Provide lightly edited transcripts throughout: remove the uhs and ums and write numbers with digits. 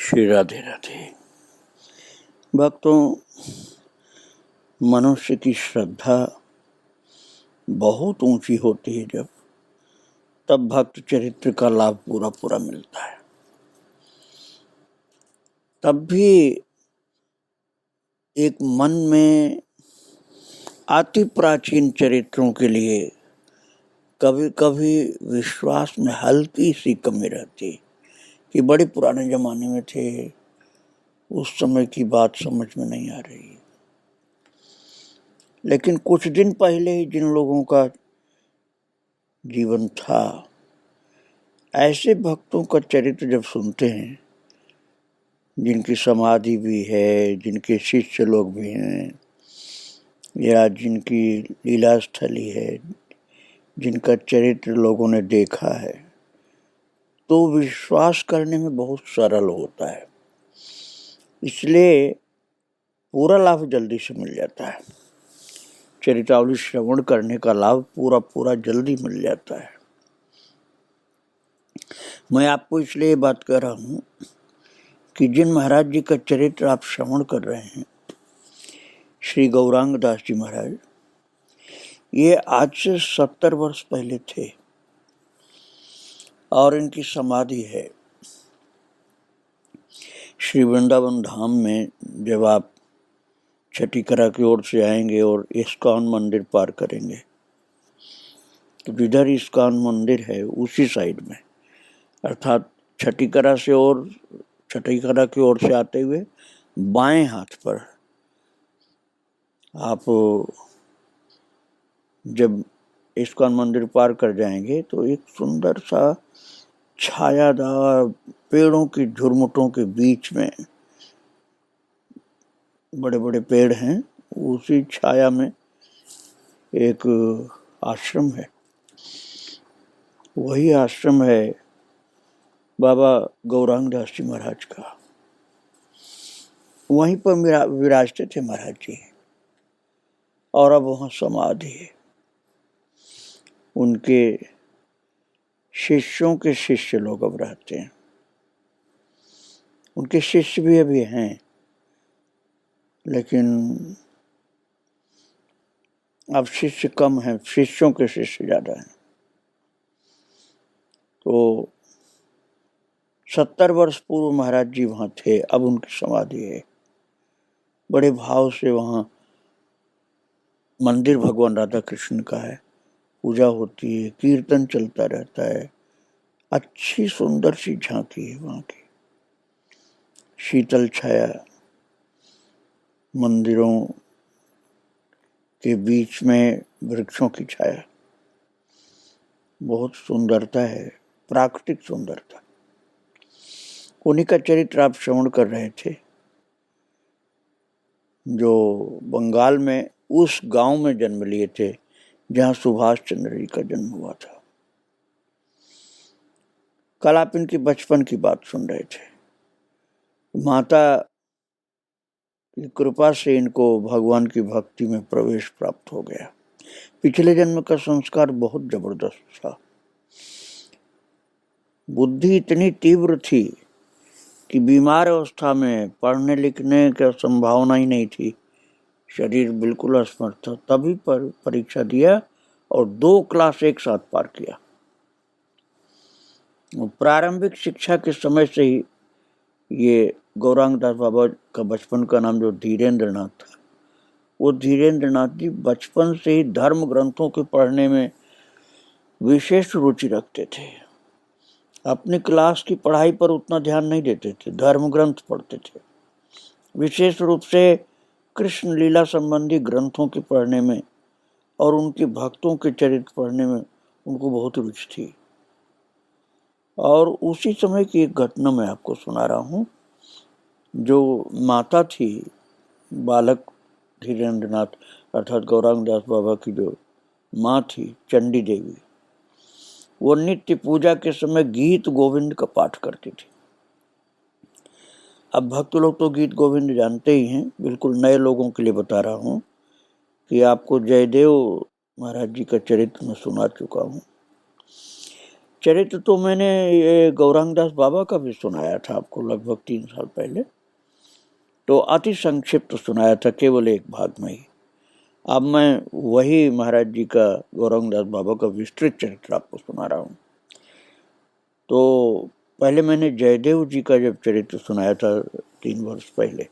श्री राधे राधे। भक्तों, मनुष्य की श्रद्धा बहुत ऊंची होती है तब भक्त चरित्र का लाभ पूरा पूरा मिलता है। तब भी एक मन में अति प्राचीन चरित्रों के लिए कभी कभी विश्वास में हल्की सी कमी रहती कि बड़े पुराने जमाने में थे, उस समय की बात समझ में नहीं आ रही। लेकिन कुछ दिन पहले ही जिन लोगों का जीवन था, ऐसे भक्तों का चरित्र जब सुनते हैं, जिनकी समाधि भी है, जिनके शिष्य लोग भी हैं, या जिनकी लीला स्थली है, जिनका चरित्र लोगों ने देखा है, तो विश्वास करने में बहुत सरल होता है। इसलिए पूरा लाभ जल्दी से मिल जाता है। चरित्रावली श्रवण करने का लाभ पूरा पूरा जल्दी मिल जाता है। मैं आपको इसलिए ये बात कर रहा हूँ कि जिन महाराज जी का चरित्र आप श्रवण कर रहे हैं, श्री गौरांग दास जी महाराज, ये आज से 70 वर्ष पहले थे और इनकी समाधि है श्री वृंदावन धाम में। जब आप छठीकरा की ओर से आएंगे और इस्कॉन मंदिर पार करेंगे तो जिधर इस्कॉन मंदिर है उसी साइड में, अर्थात छठीकरा की ओर से आते हुए बाएं हाथ पर आप जब इस्कॉन मंदिर पार कर जाएंगे तो एक सुंदर सा छायादार पेड़ों की झुरमुटों के बीच में, बड़े बड़े पेड़ हैं, उसी छाया में एक आश्रम है। वही आश्रम है बाबा गौरांग दास जी महाराज का। वहीं पर विराजते थे महाराज जी, और अब वहाँ समाधि है। उनके शिष्यों के शिष्य लोग अब रहते हैं। उनके शिष्य भी अभी हैं, लेकिन अब शिष्य कम हैं, शिष्यों के शिष्य ज्यादा हैं। तो 70 वर्ष पूर्व महाराज जी वहाँ थे, अब उनकी समाधि है। बड़े भाव से वहाँ मंदिर भगवान राधा कृष्ण का है, पूजा होती है, कीर्तन चलता रहता है, अच्छी सुंदर सी झांकी है वहाँ की। शीतल छाया, मंदिरों के बीच में वृक्षों की छाया, बहुत सुंदरता है, प्राकृतिक सुंदरता। उन्हीं का चरित्र आप श्रवण कर रहे थे, जो बंगाल में उस गांव में जन्म लिए थे जहां सुभाष चंद्र जी का जन्म हुआ था। कल आप इनकी बचपन की बात सुन रहे थे। माता की कृपा से इनको भगवान की भक्ति में प्रवेश प्राप्त हो गया। पिछले जन्म का संस्कार बहुत जबरदस्त था। बुद्धि इतनी तीव्र थी कि बीमार अवस्था में पढ़ने लिखने की संभावना ही नहीं थी, शरीर बिल्कुल असमर्थ था, तभी पर परीक्षा दिया और 2 क्लास एक साथ पार किया। प्रारंभिक शिक्षा के समय से ही ये गौरांग दास बाबा का बचपन का नाम जो धीरेन्द्र नाथ था, वो धीरेन्द्र नाथ जी बचपन से ही धर्म ग्रंथों के पढ़ने में विशेष रुचि रखते थे। अपनी क्लास की पढ़ाई पर उतना ध्यान नहीं देते थे, धर्म ग्रंथ पढ़ते थे। विशेष रूप से कृष्ण लीला संबंधी ग्रंथों के पढ़ने में और उनके भक्तों के चरित्र पढ़ने में उनको बहुत रुचि थी। और उसी समय की एक घटना मैं आपको सुना रहा हूँ। जो माता थी बालक धीरेन्द्र नाथ अर्थात गौरांग दास बाबा की जो माँ थी, चंडी देवी, वो नित्य पूजा के समय गीत गोविंद का पाठ करती थी। अब भक्त लोग तो गीत गोविंद जानते ही हैं, बिल्कुल नए लोगों के लिए बता रहा हूँ कि आपको जयदेव महाराज जी का चरित्र मैं सुना चुका हूँ। चरित्र तो मैंने ये गौरांग दास बाबा का भी सुनाया था आपको लगभग 3 साल पहले, तो अति संक्षिप्त सुनाया था, केवल एक भाग में ही। अब मैं वही महाराज जी का, गौरांग दास बाबा का विस्तृत चरित्र आपको सुना रहा हूँ। तो पहले मैंने जयदेव जी का जब चरित्र सुनाया था 3 वर्ष पहले,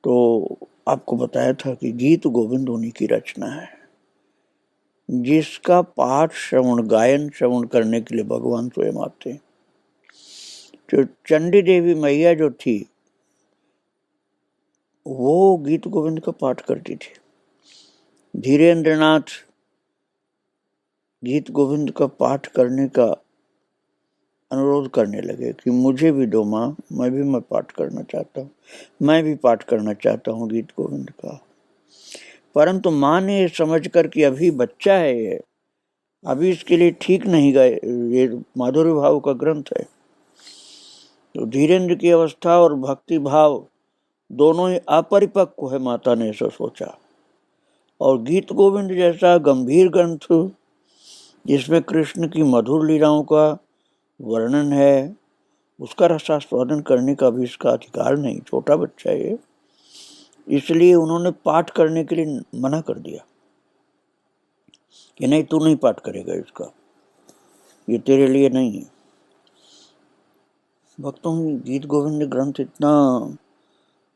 तो आपको बताया था कि गीत गोविंद उन्हीं की रचना है, जिसका पाठ श्रवण, गायन श्रवण करने के लिए भगवान स्वयं आते हैं। जो चंडी देवी मैया जो थी, वो गीत गोविंद का पाठ करती थी। धीरेन्द्रनाथ गीत गोविंद का पाठ करने का अनुरोध करने लगे कि मुझे भी दो माँ, मैं पाठ करना चाहता हूँ, मैं भी पाठ करना चाहता हूँ गीत गोविंद का। परंतु माँ ने समझ कर कि अभी बच्चा है ये, अभी इसके लिए ठीक नहीं गए, ये माधुर्य भाव का ग्रंथ है, तो धीरेन्द्र की अवस्था और भक्ति भाव दोनों ही अपरिपक्व है, माता ने ऐसा सोचा। और गीत गोविंद जैसा गंभीर ग्रंथ जिसमें कृष्ण की मधुर लीलाओं का वर्णन है, उसका रसास्वादन करने का भी इसका अधिकार नहीं, छोटा बच्चा है, इसलिए उन्होंने पाठ करने के लिए मना कर दिया कि नहीं, तू नहीं पाठ करेगा इसका, ये तेरे लिए नहीं है। भक्तों, गीत गोविंद ग्रंथ इतना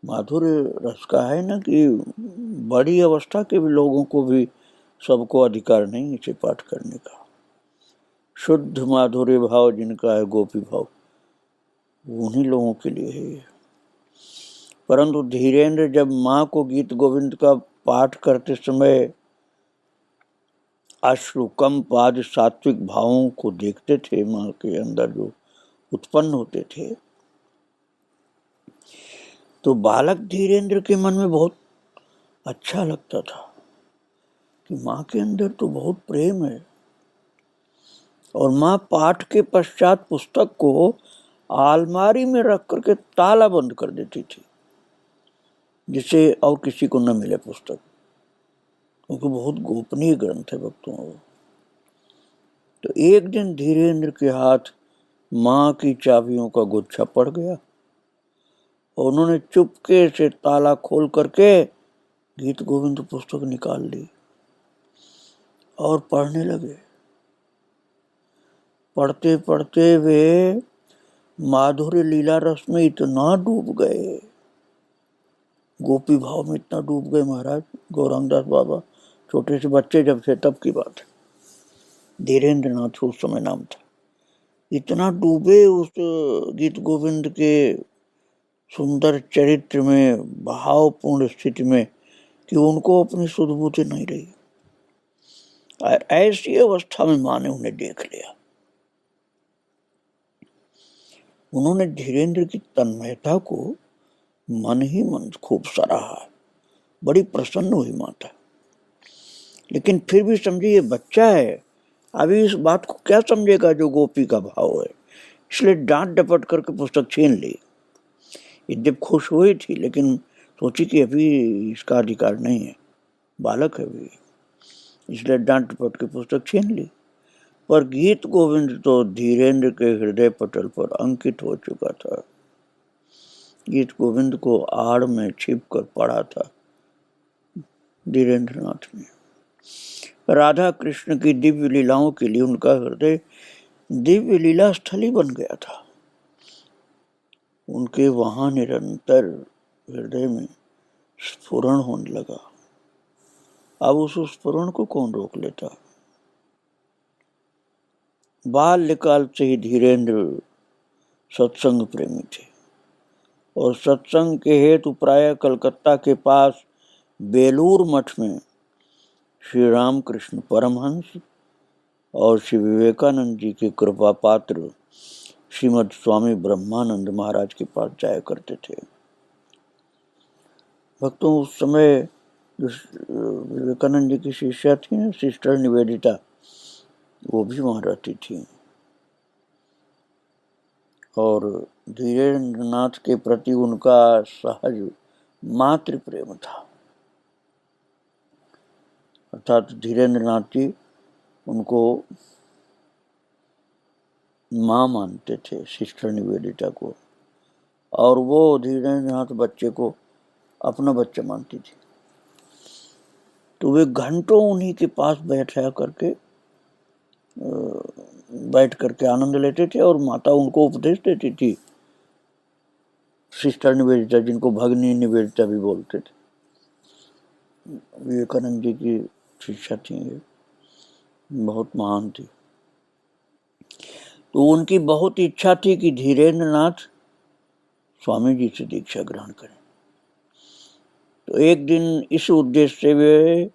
माधुर्य रस का है ना कि बड़ी अवस्था के भी लोगों को भी, सबको अधिकार नहीं इसे पाठ करने का। शुद्ध माधुर्य भाव जिनका है, गोपी भाव, उन्हीं लोगों के लिए है। परंतु धीरेन्द्र जब माँ को गीत गोविंद का पाठ करते समय अश्रुकंप आदि सात्विक भावों को देखते थे, माँ के अंदर जो उत्पन्न होते थे, तो बालक धीरेन्द्र के मन में बहुत अच्छा लगता था कि माँ के अंदर तो बहुत प्रेम है। और माँ पाठ के पश्चात पुस्तक को अलमारी में रख करके ताला बंद कर देती थी, जिससे और किसी को न मिले पुस्तक, क्योंकि बहुत गोपनीय ग्रंथ है भक्तों। तो एक दिन धीरेन्द्र के हाथ माँ की चाबियों का गुच्छा पड़ गया और उन्होंने चुपके से ताला खोल करके गीत गोविंद पुस्तक निकाल ली और पढ़ने लगे। पढ़ते पढ़ते वे माधुर्य लीला रस में इतना डूब गए, गोपी भाव में इतना डूब गए महाराज गौरांग दास बाबा, छोटे से बच्चे जब थे तब की बात है, धीरेन्द्र नाथ उस समय नाम था, इतना डूबे उस गीत गोविंद के सुंदर चरित्र में, भावपूर्ण स्थिति में, कि उनको अपनी सुध-बुध नहीं रही। और ऐसी अवस्था में माँ ने उन्हें देख लिया। उन्होंने धीरेन्द्र की तन्मयता को मन ही मन खूब सराहा, बड़ी प्रसन्न हुई माता। लेकिन फिर भी समझिए ये बच्चा है, अभी इस बात को क्या समझेगा जो गोपी का भाव है, इसलिए डांट डपट करके पुस्तक छीन ली। जब खुश हुई थी, लेकिन सोची कि अभी इसका अधिकार नहीं है, बालक है अभी, इसलिए डांट डपट के पुस्तक छीन ली। पर गीत गोविंद तो धीरेन्द्र के हृदय पटल पर अंकित हो चुका था। गीत गोविंद को आड़ में छिप कर पढ़ा था धीरेन्द्र नाथ ने। राधा कृष्ण की दिव्य लीलाओं के लिए उनका हृदय दिव्य लीला स्थली बन गया था। उनके वहां निरंतर हृदय में स्फुरण होने लगा। अब उस स्फुरण को कौन रोक लेता। बाल्यकाल से ही धीरेन्द्र सत्संग प्रेमी थे और सत्संग के हेतु प्रायः कलकत्ता के पास बेलूर मठ में श्री रामकृष्ण परमहंस और श्री विवेकानंद जी के कृपा पात्र श्रीमद स्वामी ब्रह्मानंद महाराज के पास जाया करते थे। भक्तों, उस समय जो विवेकानंद जी की शिष्या थी ना, सिस्टर निवेदिता, वो भी वहाँ रहती थी और धीरेन्द्र नाथ के प्रति उनका सहज मातृ प्रेम था। अर्थात धीरेन्द्र नाथ जी उनको माँ मानते थे सिस्टर निवेदिता को, और वो धीरेन्द्रनाथ बच्चे को अपना बच्चा मानती थी। तो वे घंटों उन्हीं के पास बैठ करके आनंद लेते थे, और माता उनको उपदेश देती थी। सिस्टर निवेदिता, जिनको भगनी निवेदिता भी बोलते थे, विवेकानंद जी की शिक्षा थी, ये बहुत महान थी। तो उनकी बहुत इच्छा थी कि धीरेन्द्रनाथ स्वामी जी से दीक्षा ग्रहण करें। तो एक दिन इस उद्देश्य से वे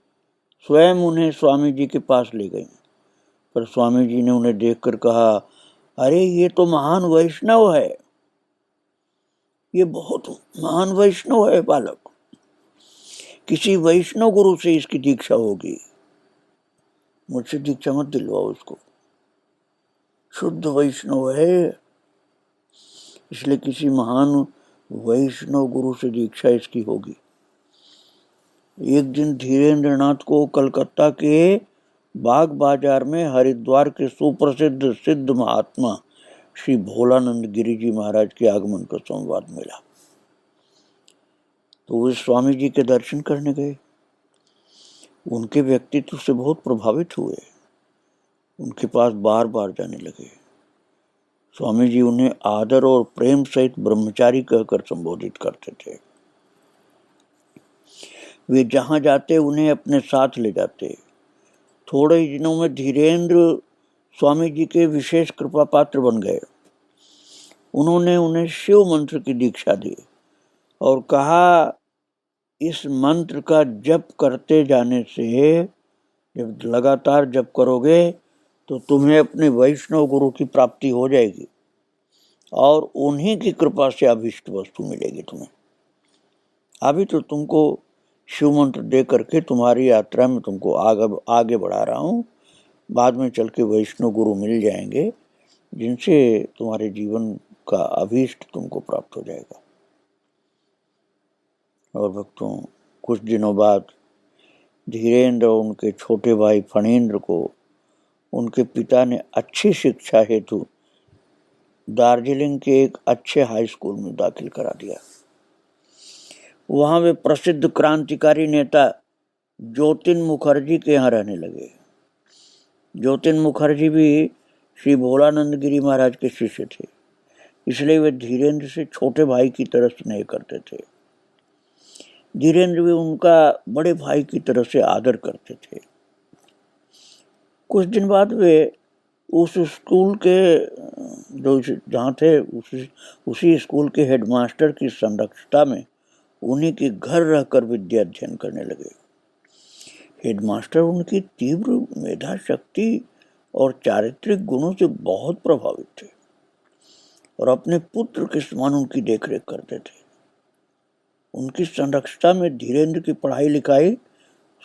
स्वयं उन्हें स्वामी जी के पास ले गई, पर स्वामी जी ने उन्हें देखकर कहा, अरे ये तो महान वैष्णव है, ये बहुत महान वैष्णव है बालक, किसी वैष्णव गुरु से इसकी दीक्षा होगी, मुझसे दीक्षा मत दिलवाओ इसको, शुद्ध वैष्णव है, इसलिए किसी महान वैष्णव गुरु से दीक्षा इसकी होगी। एक दिन धीरेन्द्रनाथ को कलकत्ता के बाग बाजार में हरिद्वार के सुप्रसिद्ध सिद्ध महात्मा श्री भोलानंद गिरी जी महाराज के आगमन का संवाद मिला। तो वे स्वामी जी के दर्शन करने गए, उनके व्यक्तित्व से बहुत प्रभावित हुए, उनके पास बार बार जाने लगे। स्वामी जी उन्हें आदर और प्रेम सहित ब्रह्मचारी कहकर संबोधित करते थे। वे जहां जाते उन्हें अपने साथ ले जाते। थोड़े ही दिनों में धीरेन्द्र स्वामी जी के विशेष कृपा पात्र बन गए। उन्होंने उन्हें शिव मंत्र की दीक्षा दी और कहा, इस मंत्र का जप करते जाने से, जब लगातार जप करोगे तो तुम्हें अपने वैष्णव गुरु की प्राप्ति हो जाएगी और उन्हीं की कृपा से अभीष्ट वस्तु मिलेगी तुम्हें। अभी तो तुमको शिव मंत्र दे करके तुम्हारी यात्रा में तुमको आगे बढ़ा रहा हूँ, बाद में चल के वैष्णव गुरु मिल जाएंगे जिनसे तुम्हारे जीवन का अभीष्ट तुमको प्राप्त हो जाएगा। और भक्तों, कुछ दिनों बाद धीरेन्द्र और उनके छोटे भाई फणीन्द्र को उनके पिता ने अच्छी शिक्षा हेतु दार्जिलिंग के एक अच्छे हाई स्कूल में दाखिल करा दिया। वहां वे प्रसिद्ध क्रांतिकारी नेता ज्योतिन मुखर्जी के यहाँ रहने लगे। ज्योतिन मुखर्जी भी श्री भोलानंद गिरी महाराज के शिष्य थे, इसलिए वे धीरेन्द्र से छोटे भाई की तरह स्नेह करते थे। धीरेन्द्र भी उनका बड़े भाई की तरह से आदर करते थे। कुछ दिन बाद वे उस स्कूल के जो जहाँ थे उसी स्कूल के हेडमास्टर की संरक्षता में उन्हीं के घर रहकर विद्या अध्ययन करने लगे। हेडमास्टर उनकी तीव्र मेधा शक्ति और चारित्रिक गुणों से बहुत प्रभावित थे और अपने पुत्र के समान उनकी देखरेख करते थे। उनकी संरक्षता में धीरेन्द्र की पढ़ाई लिखाई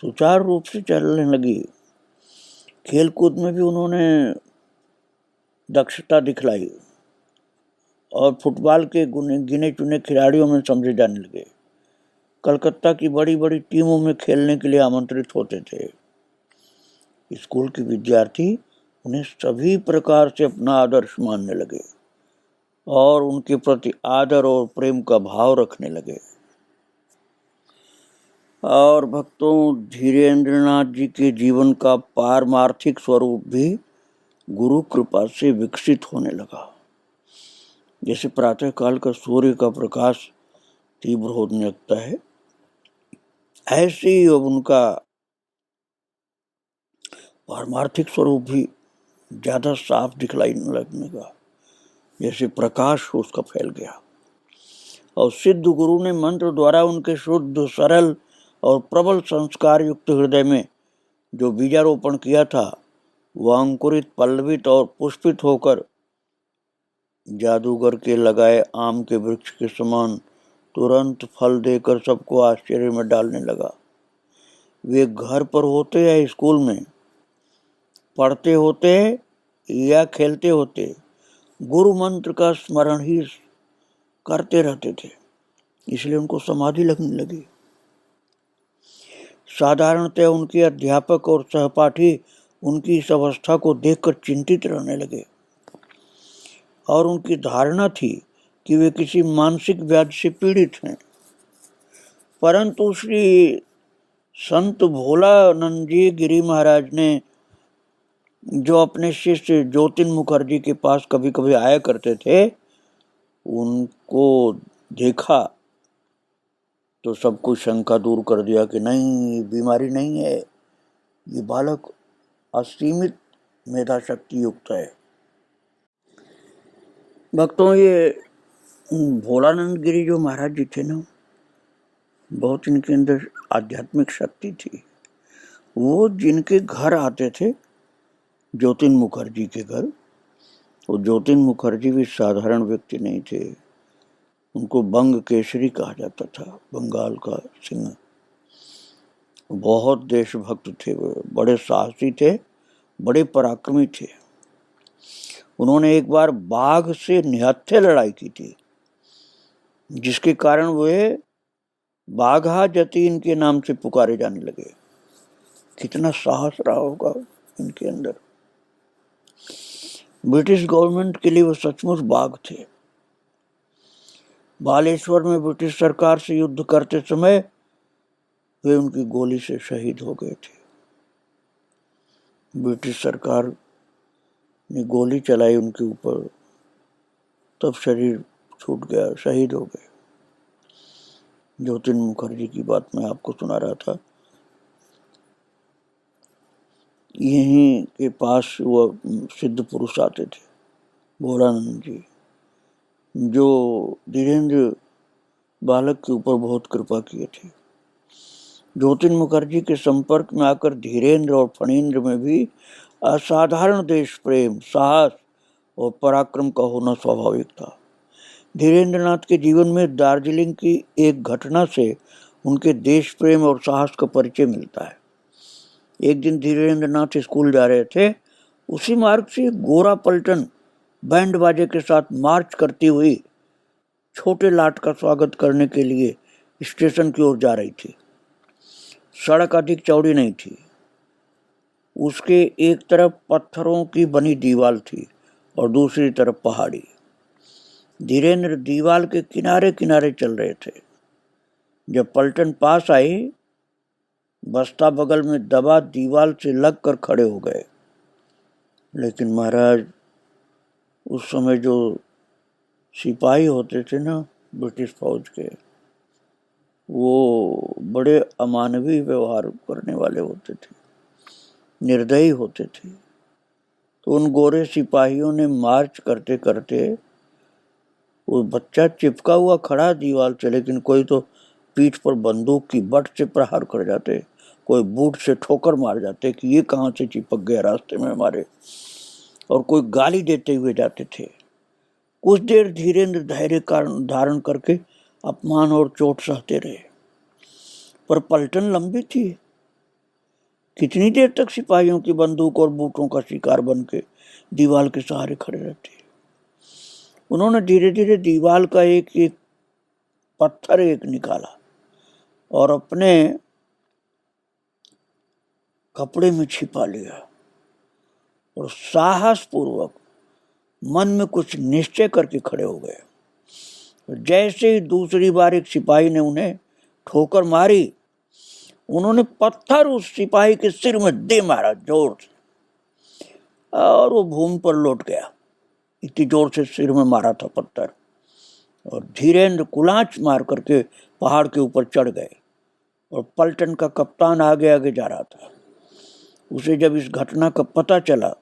सुचारू रूप से चलने लगी। खेल कूद में भी उन्होंने दक्षता दिखलाई और फुटबॉल के गिने चुने खिलाड़ियों में समझे जाने लगे। कलकत्ता की बड़ी बड़ी टीमों में खेलने के लिए आमंत्रित होते थे। स्कूल के विद्यार्थी उन्हें सभी प्रकार से अपना आदर्श मानने लगे और उनके प्रति आदर और प्रेम का भाव रखने लगे। और भक्तों, धीरेन्द्रनाथ जी के जीवन का पारमार्थिक स्वरूप भी गुरु कृपा से विकसित होने लगा। जैसे प्रातः काल का सूर्य का प्रकाश तीव्र होने लगता है, ऐसे ही अब उनका पारमार्थिक स्वरूप भी ज्यादा साफ दिखलाई लगने लगा, जैसे प्रकाश उसका फैल गया। और सिद्ध गुरु ने मंत्र द्वारा उनके शुद्ध, सरल और प्रबल संस्कार युक्त हृदय में जो बीजारोपण किया था, वह अंकुरित, पल्लवित और पुष्पित होकर जादूगर के लगाए आम के वृक्ष के समान तुरंत फल देकर सबको आश्चर्य में डालने लगा। वे घर पर होते या स्कूल में, पढ़ते होते या खेलते होते, गुरु मंत्र का स्मरण ही करते रहते थे, इसलिए उनको समाधि लगने लगी। साधारणतः उनके अध्यापक और सहपाठी उनकी इस अवस्था को देखकर चिंतित रहने लगे। और उनकी धारणा थी कि वे किसी मानसिक व्याधि से पीड़ित हैं। परंतु श्री संत भोलानंद जी गिरी महाराज ने, जो अपने शिष्य ज्योतिन मुखर्जी के पास कभी कभी आया करते थे, उनको देखा तो सब कुछ शंका दूर कर दिया कि नहीं, बीमारी नहीं है, ये बालक असीमित मेधा शक्ति युक्त है। भक्तों, ये भोलानंद गिरी जो महाराज जी थे ना, बहुत इनके अंदर आध्यात्मिक शक्ति थी। वो जिनके घर आते थे, ज्योतिन मुखर्जी के घर, वो ज्योतिन मुखर्जी भी साधारण व्यक्ति नहीं थे। उनको बंग केसरी कहा जाता था, बंगाल का सिंह। बहुत देशभक्त थे, वो बड़े साहसी थे, बड़े पराक्रमी थे। उन्होंने एक बार बाघ से निहत्थे लड़ाई की थी, जिसके कारण वे बाघा जतीन के नाम से पुकारे जाने लगे। कितना साहस रहा होगा इनके अंदर। ब्रिटिश गवर्नमेंट के लिए वो सचमुच बाघ थे। बालेश्वर में ब्रिटिश सरकार से युद्ध करते समय वे उनकी गोली से शहीद हो गए थे। ब्रिटिश सरकार ने गोली चलाई उनके ऊपर, तब शरीर छूट गया, शहीद हो गए। ज्योतिन मुखर्जी की बात मैं आपको सुना रहा था। यहीं के पास वो सिद्ध पुरुष आते थे, भोलानंद जी, जो धीरेन्द्र बालक के ऊपर बहुत कृपा किए थे। ज्योतिन मुखर्जी के संपर्क में आकर धीरेन्द्र और फणीन्द्र में भी असाधारण देश प्रेम, साहस और पराक्रम का होना स्वाभाविक था। धीरेन्द्र नाथ के जीवन में दार्जिलिंग की एक घटना से उनके देश प्रेम और साहस का परिचय मिलता है। एक दिन धीरेन्द्र नाथ स्कूल जा रहे थे। उसी मार्ग से गोरा पलटन बैंड बाजे के साथ मार्च करती हुई छोटे लाट का स्वागत करने के लिए स्टेशन की ओर जा रही थी। सड़क अधिक चौड़ी नहीं थी। उसके एक तरफ पत्थरों की बनी दीवार थी और दूसरी तरफ पहाड़ी। धीरेन्द्र दीवार के किनारे किनारे चल रहे थे। जब पलटन पास आई, बस्ता बगल में दबा दीवार से लगकर खड़े हो गए। लेकिन महाराज, उस समय जो सिपाही होते थे ना ब्रिटिश फौज के, वो बड़े अमानवीय व्यवहार करने वाले होते थे, निर्दयी होते थे। तो उन गोरे सिपाहियों ने मार्च करते करते, वो बच्चा चिपका हुआ खड़ा दीवार से, लेकिन कोई तो पीठ पर बंदूक की बट से प्रहार कर जाते, कोई बूट से ठोकर मार जाते कि ये कहाँ से चिपक गया रास्ते में हमारे, और कोई गाली देते हुए जाते थे। कुछ देर धीरेन्द्र धैर्य धारण करके अपमान और चोट सहते रहे, पर पलटन लंबी थी। कितनी देर तक सिपाहियों की बंदूक और बूटों का शिकार बन के दीवार के सहारे खड़े रहते। उन्होंने धीरे धीरे दीवार का एक एक पत्थर निकाला और अपने कपड़े में छिपा लिया और साहस पूर्वक मन में कुछ निश्चय करके खड़े हो गए। जैसे ही दूसरी बार एक सिपाही ने उन्हें ठोकर मारी, उन्होंने पत्थर उस सिपाही के सिर में दे मारा जोर से, और वो भूमि पर लौट गया। इतनी जोर से सिर में मारा था पत्थर। और धीरेन्द्र कुलाच मार करके पहाड़ के ऊपर चढ़ गए और पलटन का कप्तान आगे आगे जा रहा था। उसे जब इस घटना का पता चला,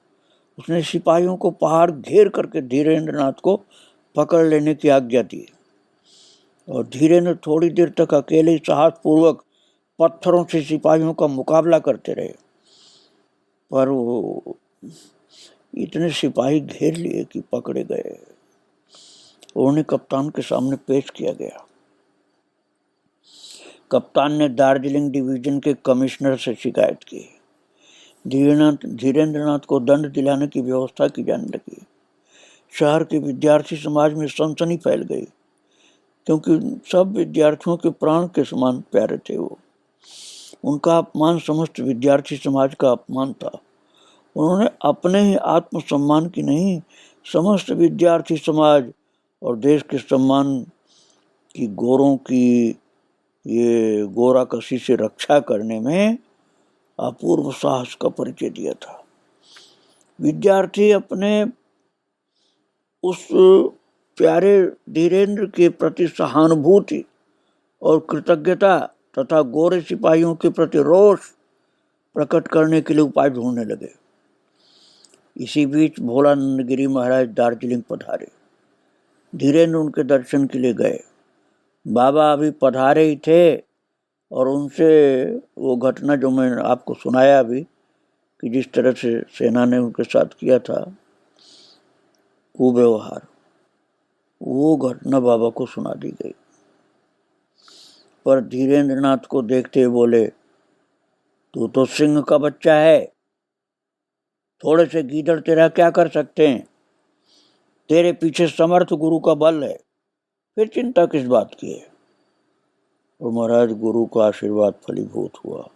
उसने सिपाहियों को पहाड़ घेर करके धीरेन्द्र नाथ को पकड़ लेने की आज्ञा दी। और धीरेन्द्र थोड़ी देर तक अकेले साहसपूर्वक पत्थरों से सिपाहियों का मुकाबला करते रहे, पर वो इतने सिपाही घेर लिए कि पकड़े गए। उन्हें कप्तान के सामने पेश किया गया। कप्तान ने दार्जिलिंग डिवीजन के कमिश्नर से शिकायत की। धीरेन्द्र नाथ को दंड दिलाने की व्यवस्था की जाने लगी। शहर के विद्यार्थी समाज में सनसनी फैल गई, क्योंकि सब विद्यार्थियों के प्राण के समान प्यारे थे वो। उनका अपमान समस्त विद्यार्थी समाज का अपमान था। उन्होंने अपने ही आत्मसम्मान की नहीं, समस्त विद्यार्थी समाज और देश के सम्मान की गोरों की ये गोरा कशी से रक्षा करने में अपूर्व साहस का परिचय दिया था। विद्यार्थी अपने उस प्यारे धीरेन्द्र के प्रति सहानुभूति और कृतज्ञता तथा गोरे सिपाहियों के प्रति रोष प्रकट करने के लिए उपाय ढूंढने लगे। इसी बीच भोलानंद गिरी महाराज दार्जिलिंग पधारे। धीरेन्द्र उनके दर्शन के लिए गए। बाबा अभी पधारे ही थे और उनसे वो घटना जो मैंने आपको सुनाया अभी कि जिस तरह से सेना ने उनके साथ किया था कुव्यवहार, वो घटना बाबा को सुना दी गई। पर धीरेन्द्र नाथ को देखते हुए बोले, तू तो सिंह का बच्चा है, थोड़े से गीदड़ तेरा क्या कर सकते हैं? तेरे पीछे समर्थ गुरु का बल है, फिर चिंता किस बात की है? और महाराज गुरु का आशीर्वाद फलीभूत हुआ।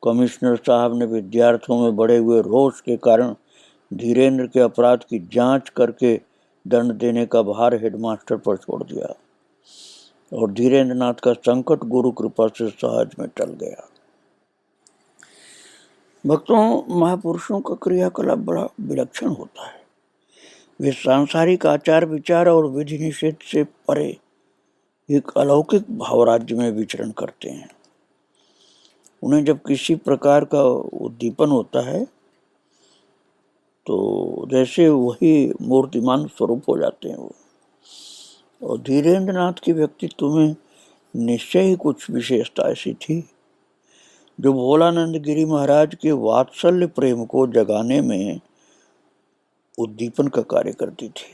कमिश्नर साहब ने विद्यार्थियों में बढ़े हुए रोष के कारण धीरेन्द्र के अपराध की जांच करके दंड देने का भार हेडमास्टर पर छोड़ दिया और धीरेन्द्र नाथ का संकट गुरु कृपा से सहज में टल गया। भक्तों, महापुरुषों का क्रियाकलाप बड़ा विलक्षण होता है। वे सांसारिक आचार विचार और विधि निषेध से परे एक अलौकिक भावराज्य में विचरण करते हैं। उन्हें जब किसी प्रकार का उद्दीपन होता है तो जैसे वही मूर्तिमान स्वरूप हो जाते हैं वो। और धीरेन्द्र नाथ के व्यक्तित्व में निश्चय ही कुछ विशेषता ऐसी थी जो भोलानंद गिरी महाराज के वात्सल्य प्रेम को जगाने में उद्दीपन का कार्य करती थी।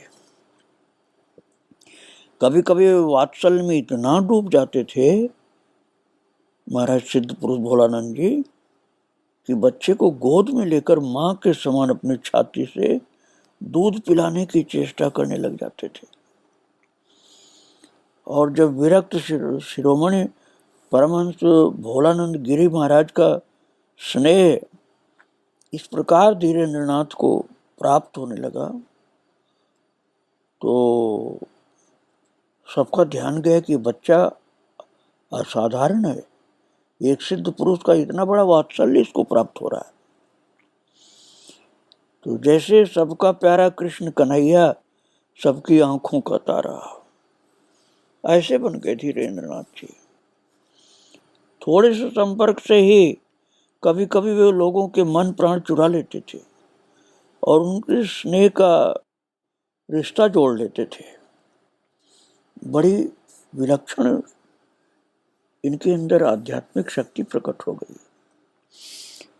कभी कभी वात्सल्य में इतना डूब जाते थे महाराज सिद्ध पुरुष भोलानंद जी कि बच्चे को गोद में लेकर मां के समान अपनी छाती से दूध पिलाने की चेष्टा करने लग जाते थे। और जब विरक्त शिरोमणि परमहंस भोलानंद गिरी महाराज का स्नेह इस प्रकार धीरेन्द्र नाथ को प्राप्त होने लगा तो सबका ध्यान गया कि बच्चा असाधारण है, एक सिद्ध पुरुष का इतना बड़ा वात्सल्य इसको प्राप्त हो रहा है। तो जैसे सबका प्यारा कृष्ण कन्हैया सबकी आंखों का तारा, ऐसे बन गए धीरेन्द्र नाथ जी। थोड़े से संपर्क से ही कभी कभी वे लोगों के मन प्राण चुरा लेते थे और उनके स्नेह का रिश्ता जोड़ लेते थे। बड़ी विलक्षण इनके अंदर आध्यात्मिक शक्ति प्रकट हो गई।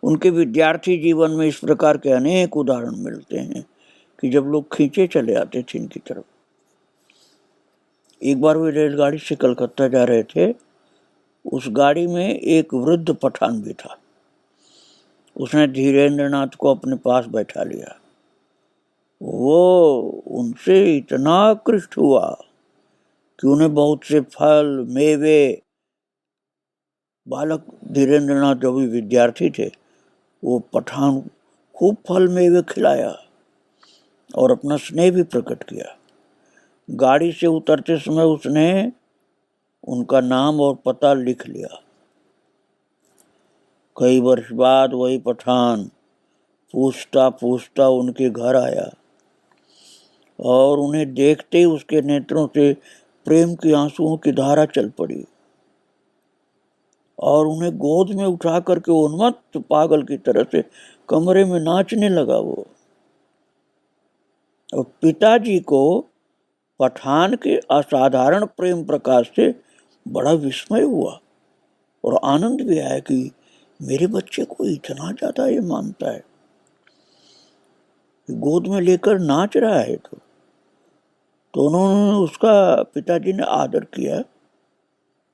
उनके विद्यार्थी जीवन में इस प्रकार के अनेक उदाहरण मिलते हैं कि जब लोग खींचे चले आते थे इनकी तरफ। एक बार वे रेलगाड़ी से कलकत्ता जा रहे थे। उस गाड़ी में एक वृद्ध पठान भी था। उसने धीरेन्द्र नाथ को अपने पास बैठा लिया। वो उनसे इतना आकृष्ट हुआ कि उन्हें बहुत से फल मेवे, बालक धीरेन्द्र नाथ जो भी विद्यार्थी थे, वो पठान खूब फल मेवे खिलाया और अपना स्नेह भी प्रकट किया। गाड़ी से उतरते समय उसने उनका नाम और पता लिख लिया। कई वर्ष बाद वही पठान पूछता पूछता उनके घर आया और उन्हें देखते ही उसके नेत्रों से प्रेम की आंसुओं की धारा चल पड़ी और उन्हें गोद में उठा करके उन्मत्त पागल की तरह से कमरे में नाचने लगा वो। और पिताजी को पठान के असाधारण प्रेम प्रकाश से बड़ा विस्मय हुआ और आनंद भी आया कि मेरे बच्चे को इतना ज्यादा ये मानता है, गोद में लेकर नाच रहा है। तो उन्होंने उसका पिताजी ने आदर किया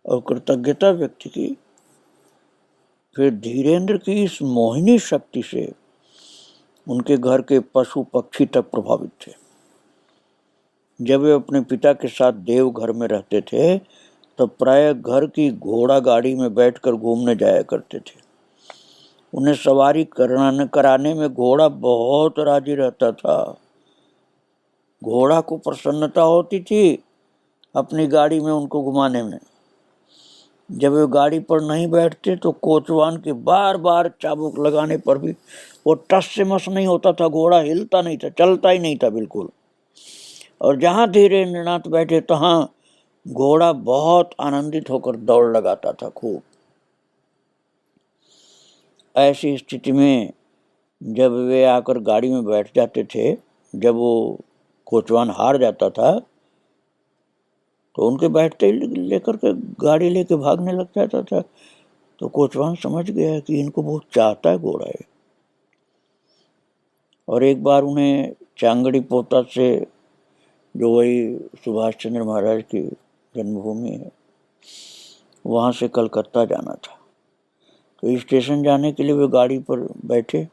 और कृतज्ञता व्यक्त की। फिर धीरेन्द्र की इस मोहिनी शक्ति से उनके घर के पशु पक्षी तक प्रभावित थे। जब वे अपने पिता के साथ देवघर में रहते थे तब प्रायः घर की घोड़ा गाड़ी में बैठकर घूमने जाया करते थे। उन्हें सवारी कराने में घोड़ा बहुत राजी रहता था घोड़ा को प्रसन्नता होती थी अपनी गाड़ी में उनको घुमाने में। जब वे गाड़ी पर नहीं बैठते तो कोचवान के बार बार चाबुक लगाने पर भी वो टस से मस नहीं होता था, घोड़ा हिलता नहीं था, चलता ही नहीं था बिल्कुल। और जहां धीरेन्द्रनाथ बैठे तहां घोड़ा बहुत आनंदित होकर दौड़ लगाता था खूब। ऐसी स्थिति में जब वे आकर गाड़ी में बैठ जाते थे, जब वो कोचवान हार जाता था तो उनके बैठते ही लेकर के गाड़ी लेके भागने लग जाता था। तो कोचवान समझ गया कि इनको बहुत चाहता है घोड़ा है। और एक बार उन्हें चांगड़ी पोता से, जो वही सुभाष चंद्र महाराज की जन्मभूमि है, वहाँ से कलकत्ता जाना था। तो स्टेशन जाने के लिए वे गाड़ी पर बैठे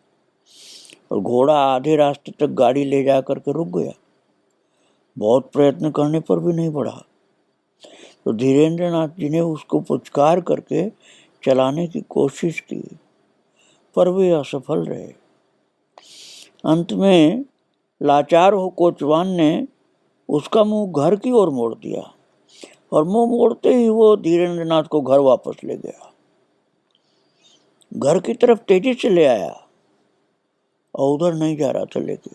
और घोड़ा आधे रास्ते तक गाड़ी ले जा करके रुक गया। बहुत प्रयत्न करने पर भी नहीं बढ़ा। तो धीरेन्द्रनाथ जी ने उसको पुचकार करके चलाने की कोशिश की, पर वे असफल रहे। अंत में लाचार हो कोचवान ने उसका मुंह घर की ओर मोड़ दिया और मुंह मोड़ते ही वो धीरेन्द्रनाथ को घर वापस ले गया। घर की तरफ तेजी से ले आया और उधर नहीं जा रहा था लेके।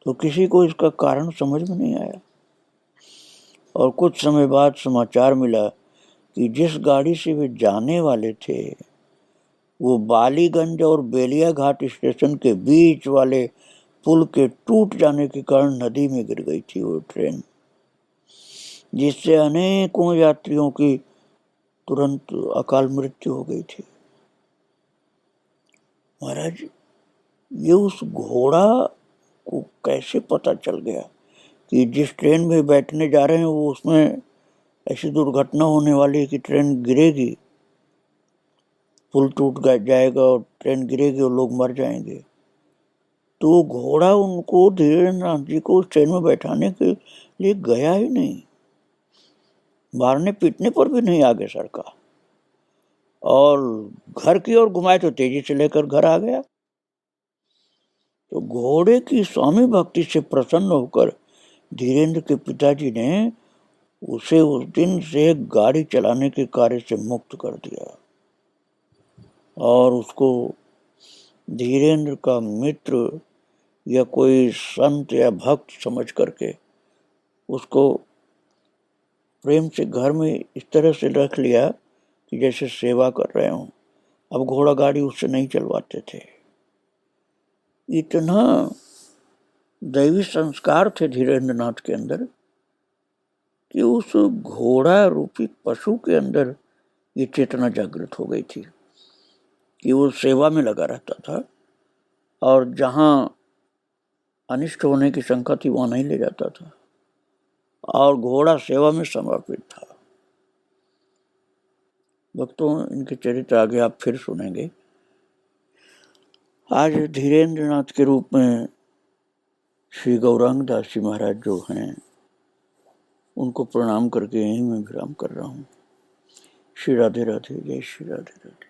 तो किसी को इसका कारण समझ में नहीं आया। और कुछ समय बाद समाचार मिला कि जिस गाड़ी से वे जाने वाले थे वो बालीगंज और बेलिया घाट स्टेशन के बीच वाले पुल के टूट जाने के कारण नदी में गिर गई थी वो ट्रेन, जिससे अनेकों यात्रियों की तुरंत अकाल मृत्यु हो गई थी। महाराज, ये उस घोड़ा को कैसे पता चल गया कि जिस ट्रेन में बैठने जा रहे हैं वो उसमें ऐसी दुर्घटना होने वाली है कि ट्रेन गिरेगी, पुल टूट जाएगा और ट्रेन गिरेगी और लोग मर जाएंगे। तो घोड़ा उनको, धीरेन्द्रनाथ जी को उस ट्रेन में बैठाने के लिए गया ही नहीं, मारने पीटने पर भी नहीं आगे सड़का, और घर की ओर घुमाए तो तेजी से लेकर घर आ गया। तो घोड़े की स्वामी भक्ति से प्रसन्न होकर धीरेन्द्र के पिताजी ने उसे उस दिन से गाड़ी चलाने के कार्य से मुक्त कर दिया और उसको धीरेन्द्र का मित्र या कोई संत या भक्त समझ करके उसको प्रेम से घर में इस तरह से रख लिया कि जैसे सेवा कर रहे हों। अब घोड़ा गाड़ी उससे नहीं चलवाते थे। इतना दैवी संस्कार थे धीरेन्द्रनाथ के अंदर कि उस घोड़ा रूपी पशु के अंदर ये चेतना जागृत हो गई थी कि वो सेवा में लगा रहता था और जहाँ अनिष्ट होने की शंका थी वहाँ नहीं ले जाता था, और घोड़ा सेवा में समर्पित था। भक्तों, इनके चरित्र आगे आप फिर सुनेंगे। आज धीरेन्द्रनाथ के रूप में श्री गौरांग दास जी महाराज जो हैं, उनको प्रणाम करके यहीं मैं विराम कर रहा हूँ। श्री राधे राधे, जय श्री राधे राधे।